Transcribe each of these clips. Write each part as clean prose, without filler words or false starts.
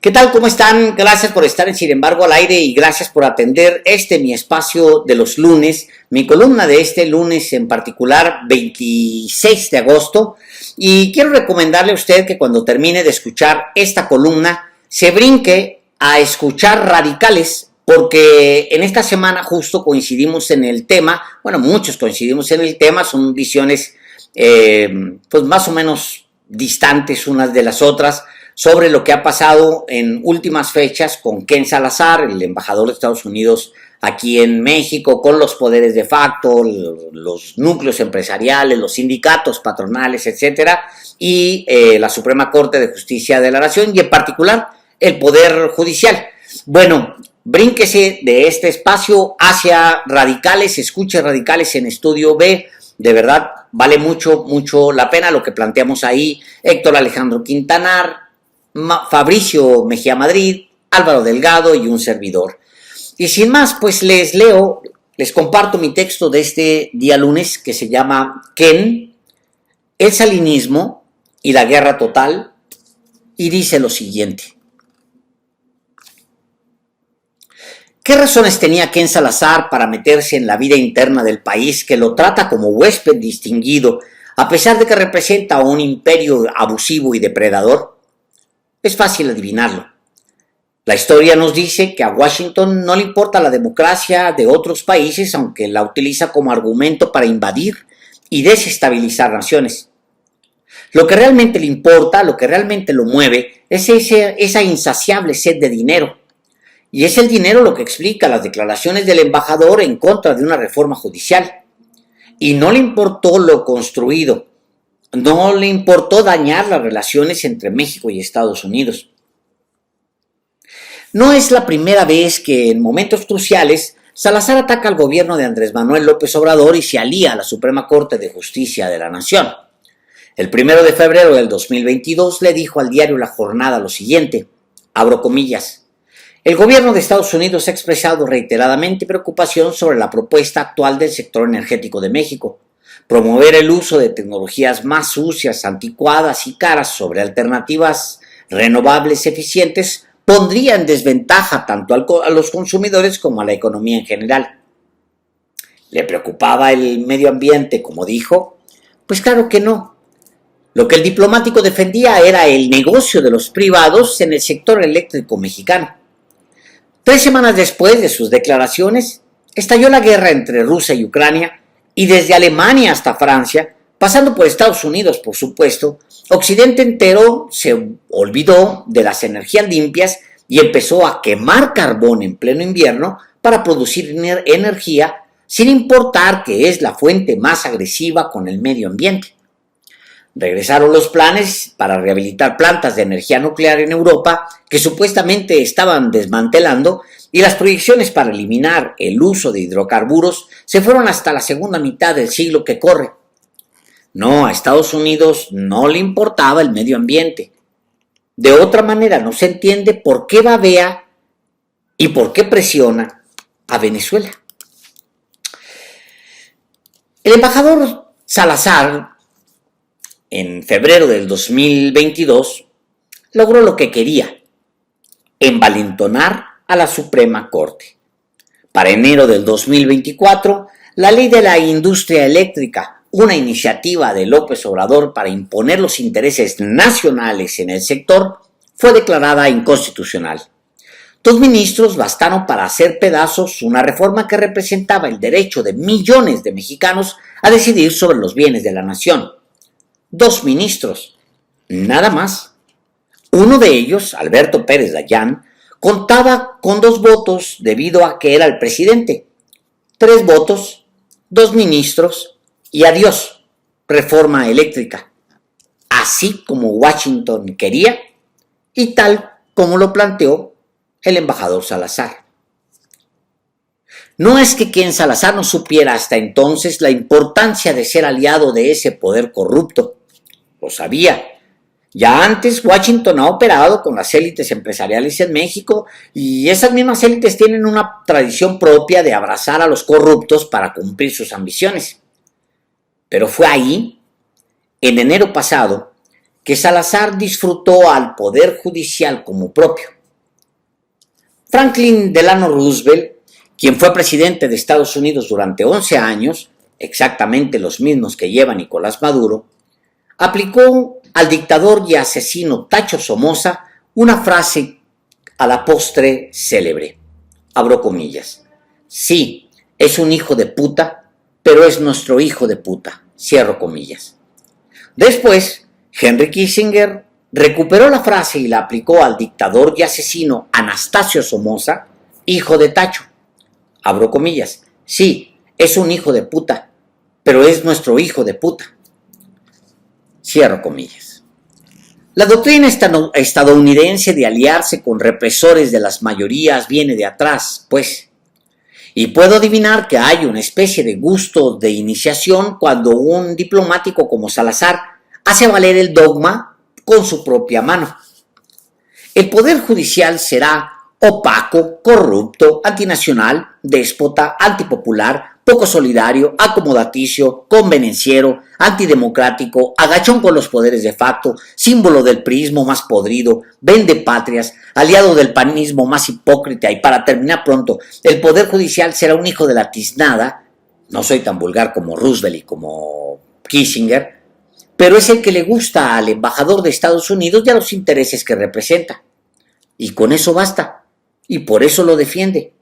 ¿Qué tal? ¿Cómo están? Gracias por estar en Sin embargo al aire y gracias por atender mi espacio de los lunes, mi columna de este lunes en particular, 26 de agosto. Y quiero recomendarle a usted que cuando termine de escuchar esta columna, se brinque a escuchar Radicales, porque en esta semana justo coincidimos en el tema, bueno, muchos coincidimos en el tema, son visiones pues más o menos distantes unas de las otras, sobre lo que ha pasado en últimas fechas con Ken Salazar, el embajador de Estados Unidos aquí en México, con los poderes de facto, los núcleos empresariales, los sindicatos patronales, etcétera, y la Suprema Corte de Justicia de la Nación y en particular el Poder Judicial. Bueno, brínquese de este espacio hacia Radicales, escuche Radicales en Estudio B. De verdad, vale mucho, mucho la pena lo que planteamos ahí. Héctor Alejandro Quintanar, Fabricio Mejía Madrid, Álvaro Delgado y un servidor. Y sin más, pues les comparto mi texto de este día lunes que se llama Ken, el salinismo y la guerra total, y dice lo siguiente. ¿Qué razones tenía Ken Salazar para meterse en la vida interna del país que lo trata como huésped distinguido, a pesar de que representa un imperio abusivo y depredador? Es fácil adivinarlo. La historia nos dice que a Washington no le importa la democracia de otros países, aunque la utiliza como argumento para invadir y desestabilizar naciones. Lo que realmente le importa, lo que realmente lo mueve, es esa insaciable sed de dinero. Y es el dinero lo que explica las declaraciones del embajador en contra de una reforma judicial. Y no le importó lo construido. No le importó dañar las relaciones entre México y Estados Unidos. No es la primera vez que en momentos cruciales Salazar ataca al gobierno de Andrés Manuel López Obrador y se alía a la Suprema Corte de Justicia de la Nación. El 1 de febrero del 2022 le dijo al diario La Jornada lo siguiente, abro comillas, el gobierno de Estados Unidos ha expresado reiteradamente preocupación sobre la propuesta actual del sector energético de México. Promover el uso de tecnologías más sucias, anticuadas y caras sobre alternativas renovables eficientes pondría en desventaja tanto a los consumidores como a la economía en general. ¿Le preocupaba el medio ambiente, como dijo? Pues claro que no. Lo que el diplomático defendía era el negocio de los privados en el sector eléctrico mexicano. 3 semanas después de sus declaraciones, estalló la guerra entre Rusia y Ucrania, y desde Alemania hasta Francia, pasando por Estados Unidos, por supuesto, Occidente entero se olvidó de las energías limpias y empezó a quemar carbón en pleno invierno para producir energía, sin importar que es la fuente más agresiva con el medio ambiente. Regresaron los planes para rehabilitar plantas de energía nuclear en Europa que supuestamente estaban desmantelando y las proyecciones para eliminar el uso de hidrocarburos se fueron hasta la segunda mitad del siglo que corre. No, a Estados Unidos no le importaba el medio ambiente. De otra manera no se entiende por qué babea y por qué presiona a Venezuela. El embajador Salazar, en febrero del 2022, logró lo que quería, envalentonar a la Suprema Corte. Para enero del 2024, la ley de la industria eléctrica, una iniciativa de López Obrador para imponer los intereses nacionales en el sector, fue declarada inconstitucional. 2 ministros bastaron para hacer pedazos una reforma que representaba el derecho de millones de mexicanos a decidir sobre los bienes de la nación. 2 ministros, nada más. Uno de ellos, Alberto Pérez Dayán, contaba con 2 votos debido a que era el presidente. 3 votos, 2 ministros y adiós, reforma eléctrica. Así como Washington quería y tal como lo planteó el embajador Salazar. No es que Ken Salazar no supiera hasta entonces la importancia de ser aliado de ese poder corrupto. Lo sabía. Ya antes Washington ha operado con las élites empresariales en México y esas mismas élites tienen una tradición propia de abrazar a los corruptos para cumplir sus ambiciones. Pero fue ahí, en enero pasado, que Salazar disfrutó al Poder Judicial como propio. Franklin Delano Roosevelt, quien fue presidente de Estados Unidos durante 11 años, exactamente los mismos que lleva Nicolás Maduro, aplicó al dictador y asesino Tacho Somoza una frase a la postre célebre. Abro comillas. Sí, es un hijo de puta, pero es nuestro hijo de puta. Cierro comillas. Después, Henry Kissinger recuperó la frase y la aplicó al dictador y asesino Anastasio Somoza, hijo de Tacho. Abro comillas. Sí, es un hijo de puta, pero es nuestro hijo de puta. Cierro comillas. La doctrina estadounidense de aliarse con represores de las mayorías viene de atrás, pues. Y puedo adivinar que hay una especie de gusto de iniciación cuando un diplomático como Salazar hace valer el dogma con su propia mano. El poder judicial será opaco, corrupto, antinacional, déspota, antipopular, poco solidario, acomodaticio, convenenciero, antidemocrático, agachón con los poderes de facto, símbolo del priismo más podrido, vendepatrias, aliado del panismo más hipócrita y para terminar pronto, el poder judicial será un hijo de la tiznada, no soy tan vulgar como Roosevelt y como Kissinger, pero es el que le gusta al embajador de Estados Unidos y a los intereses que representa. Y con eso basta, y por eso lo defiende.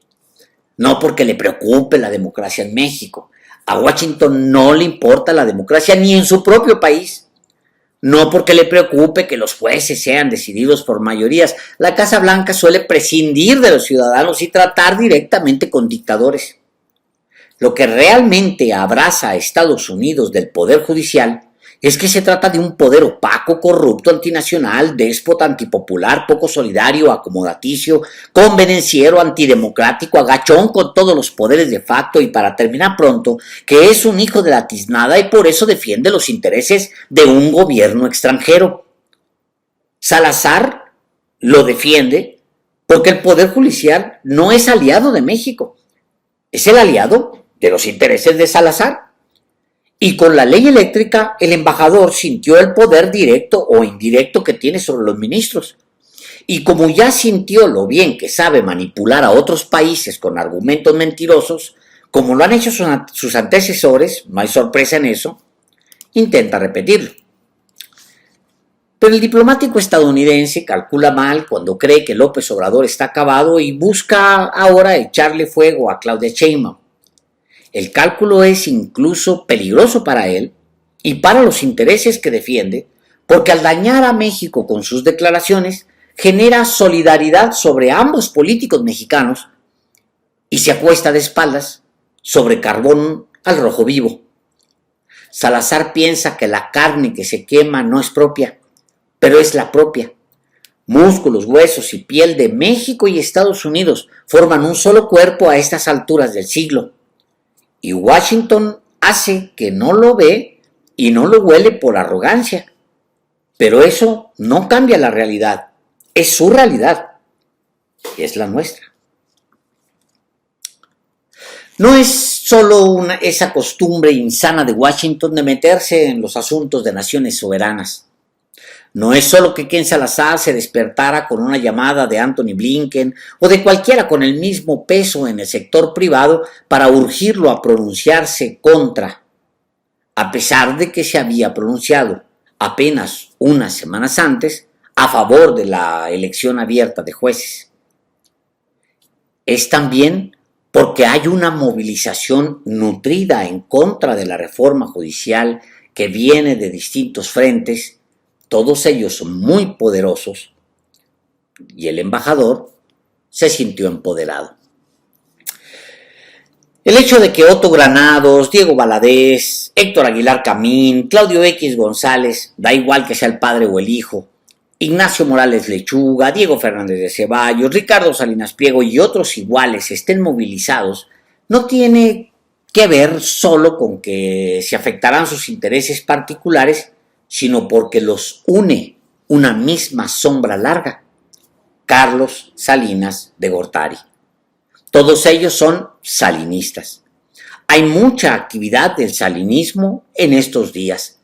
No porque le preocupe la democracia en México. A Washington no le importa la democracia ni en su propio país. No porque le preocupe que los jueces sean decididos por mayorías. La Casa Blanca suele prescindir de los ciudadanos y tratar directamente con dictadores. Lo que realmente abraza a Estados Unidos del poder judicial es que se trata de un poder opaco, corrupto, antinacional, déspota, antipopular, poco solidario, acomodaticio, convenenciero, antidemocrático, agachón con todos los poderes de facto y para terminar pronto, que es un hijo de la tiznada y por eso defiende los intereses de un gobierno extranjero. Salazar lo defiende porque el poder judicial no es aliado de México, es el aliado de los intereses de Salazar. Y con la ley eléctrica, el embajador sintió el poder directo o indirecto que tiene sobre los ministros. Y como ya sintió lo bien que sabe manipular a otros países con argumentos mentirosos, como lo han hecho sus antecesores, no hay sorpresa en eso, intenta repetirlo. Pero el diplomático estadounidense calcula mal cuando cree que López Obrador está acabado y busca ahora echarle fuego a Claudia Sheinbaum. El cálculo es incluso peligroso para él y para los intereses que defiende, porque al dañar a México con sus declaraciones, genera solidaridad sobre ambos políticos mexicanos y se acuesta de espaldas sobre carbón al rojo vivo. Salazar piensa que la carne que se quema no es propia, pero es la propia. Músculos, huesos y piel de México y Estados Unidos forman un solo cuerpo a estas alturas del siglo. Y Washington hace que no lo ve y no lo huele por arrogancia. Pero eso no cambia la realidad. Es su realidad. Es la nuestra. No es solo esa costumbre insana de Washington de meterse en los asuntos de naciones soberanas. No es solo que Ken Salazar se despertara con una llamada de Anthony Blinken o de cualquiera con el mismo peso en el sector privado para urgirlo a pronunciarse contra, a pesar de que se había pronunciado apenas unas semanas antes a favor de la elección abierta de jueces. Es también porque hay una movilización nutrida en contra de la reforma judicial que viene de distintos frentes, todos ellos muy poderosos, y el embajador se sintió empoderado. El hecho de que Otto Granados, Diego Valadez, Héctor Aguilar Camín, Claudio X González, da igual que sea el padre o el hijo, Ignacio Morales Lechuga, Diego Fernández de Ceballos, Ricardo Salinas Pliego y otros iguales estén movilizados, no tiene que ver solo con que se afectarán sus intereses particulares, sino porque los une una misma sombra larga, Carlos Salinas de Gortari. Todos ellos son salinistas. Hay mucha actividad del salinismo en estos días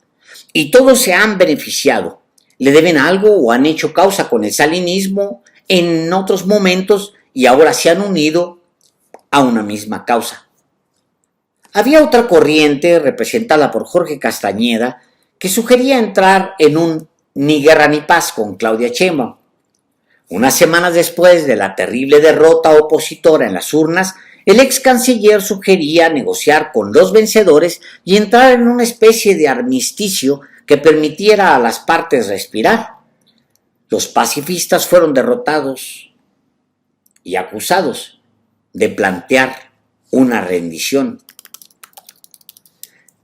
y todos se han beneficiado, le deben algo o han hecho causa con el salinismo en otros momentos y ahora se han unido a una misma causa. Había otra corriente representada por Jorge Castañeda que sugería entrar en un ni guerra ni paz con Claudia Sheinbaum. Unas semanas después de la terrible derrota opositora en las urnas, el ex canciller sugería negociar con los vencedores y entrar en una especie de armisticio que permitiera a las partes respirar. Los pacifistas fueron derrotados y acusados de plantear una rendición.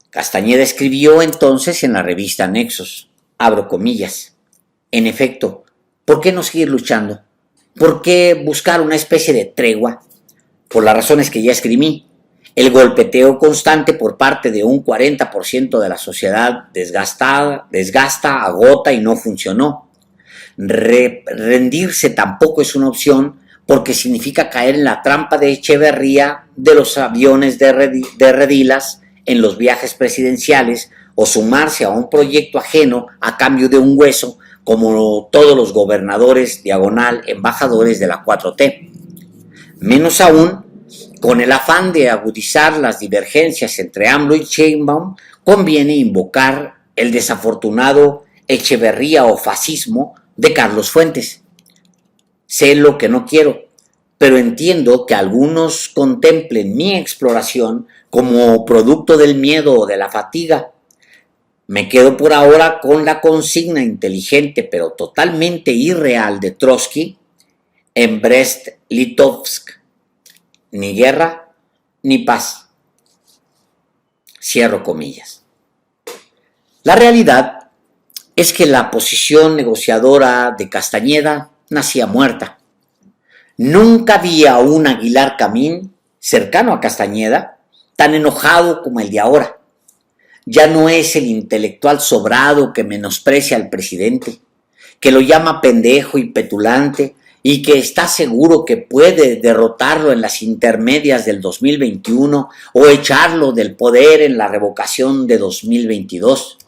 Castañeda escribió entonces en la revista Nexos, abro comillas, en efecto, ¿por qué no seguir luchando? ¿Por qué buscar una especie de tregua? Por las razones que ya escribí. El golpeteo constante por parte de un 40% de la sociedad desgasta, agota y no funcionó. Rendirse tampoco es una opción porque significa caer en la trampa de Echeverría de los aviones de redilas en los viajes presidenciales o sumarse a un proyecto ajeno a cambio de un hueso como todos los gobernadores diagonal embajadores de la 4T. Menos aún, con el afán de agudizar las divergencias entre AMLO y Sheinbaum, conviene invocar el desafortunado Echeverría o fascismo de Carlos Fuentes. Sé lo que no quiero, pero entiendo que algunos contemplen mi exploración como producto del miedo o de la fatiga. Me quedo por ahora con la consigna inteligente pero totalmente irreal de Trotsky en Brest-Litovsk: ni guerra ni paz. Cierro comillas. La realidad es que la posición negociadora de Castañeda nacía muerta. Nunca vi a un Aguilar Camín, cercano a Castañeda, tan enojado como el de ahora. Ya no es el intelectual sobrado que menosprecia al presidente, que lo llama pendejo y petulante y que está seguro que puede derrotarlo en las intermedias del 2021 o echarlo del poder en la revocación de 2022.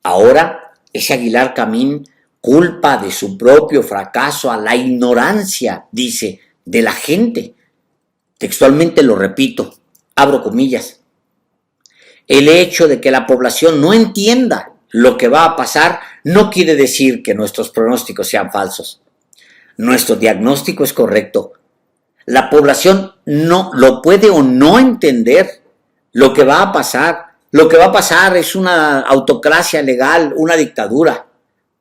Ahora, ese Aguilar Camín culpa de su propio fracaso a la ignorancia, dice, de la gente. Textualmente lo repito, abro comillas. El hecho de que la población no entienda lo que va a pasar no quiere decir que nuestros pronósticos sean falsos. Nuestro diagnóstico es correcto. La población no lo puede o no entender lo que va a pasar. Lo que va a pasar es una autocracia legal, una dictadura.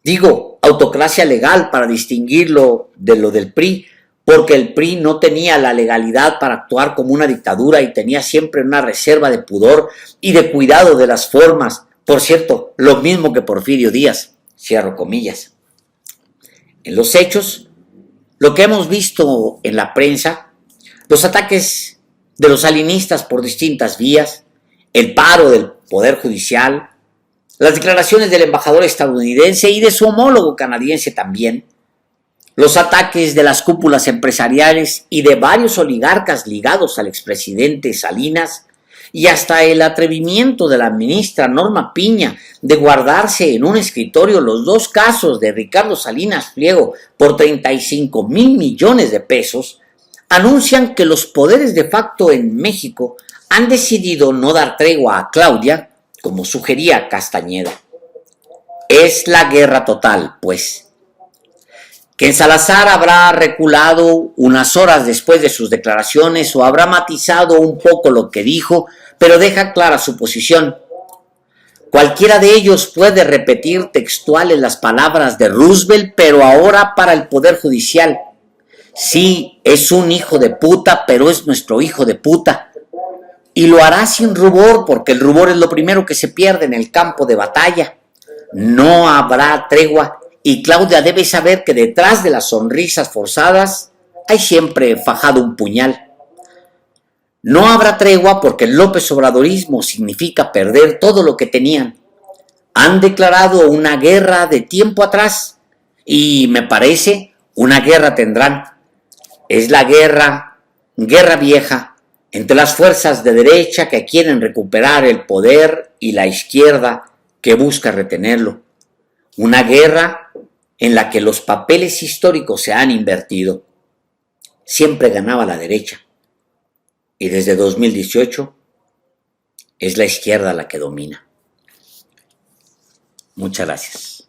Digo, autocracia legal para distinguirlo de lo del PRI, porque el PRI no tenía la legalidad para actuar como una dictadura y tenía siempre una reserva de pudor y de cuidado de las formas. Por cierto, lo mismo que Porfirio Díaz, cierro comillas. En los hechos, lo que hemos visto en la prensa, los ataques de los salinistas por distintas vías, el paro del Poder Judicial, las declaraciones del embajador estadounidense y de su homólogo canadiense también, los ataques de las cúpulas empresariales y de varios oligarcas ligados al expresidente Salinas, y hasta el atrevimiento de la ministra Norma Piña de guardarse en un escritorio los dos casos de Ricardo Salinas Pliego por 35,000 millones de pesos, anuncian que los poderes de facto en México han decidido no dar tregua a Claudia, como sugería Castañeda. Es la guerra total, pues. Que Salazar habrá reculado unas horas después de sus declaraciones o habrá matizado un poco lo que dijo, pero deja clara su posición. Cualquiera de ellos puede repetir textuales las palabras de Roosevelt, pero ahora para el Poder Judicial. Sí, es un hijo de puta, pero es nuestro hijo de puta. Y lo hará sin rubor, porque el rubor es lo primero que se pierde en el campo de batalla. No habrá tregua. Y Claudia debe saber que detrás de las sonrisas forzadas hay siempre fajado un puñal. No habrá tregua porque el López Obradorismo significa perder todo lo que tenían. Han declarado una guerra de tiempo atrás y me parece una guerra tendrán. Es la guerra vieja entre las fuerzas de derecha que quieren recuperar el poder y la izquierda que busca retenerlo. Una guerra en la que los papeles históricos se han invertido. siempre ganaba la derecha. Y desde 2018 es la izquierda la que domina. Muchas gracias.